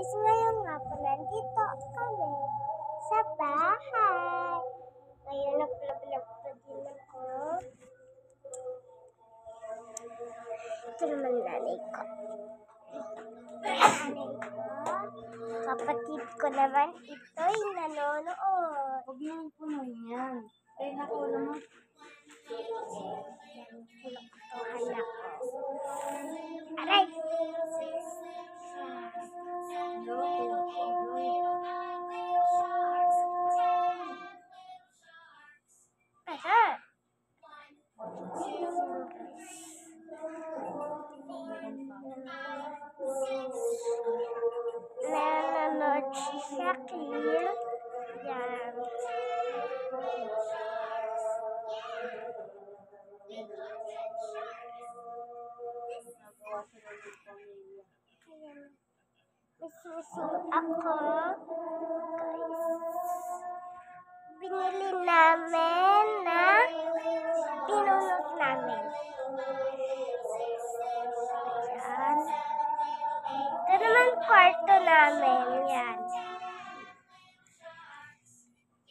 guys, ngayon nga po nandito kami sa bahay. Ngayon nag-vlog pa din ako. Ito naman nanay ko. Kapatid ko naman ito yung nanonood. Huwag mo puno yan. Kaya na ko naman. Pinaktuhan ako. Aray! Aha! Nanonood si Shakil. Yan. Misusing ako. Guys. Binili namin na pinunot namin. Ayan. Ito naman kwarto namin. Yan.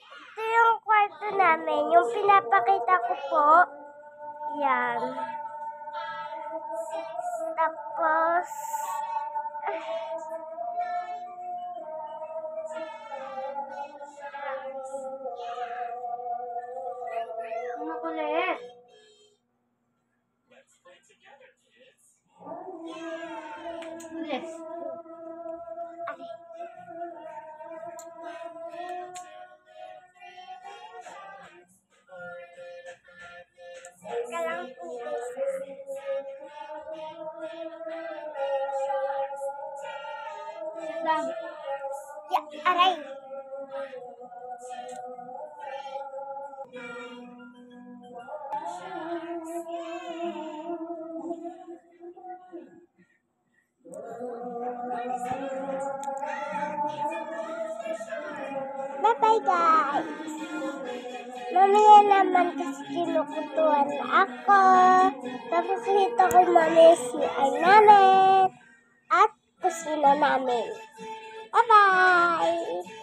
Ito yung kwarto namin. Yung pinapakita ko po. Yan. Tapos, Makulit. Yes. teka lang po guys. Ya, aray. Bye-bye guys. Mamaya naman kasi kinukutuan ako. Tapos ito ko mamaya CR namin. At kusina namin. Bye-bye.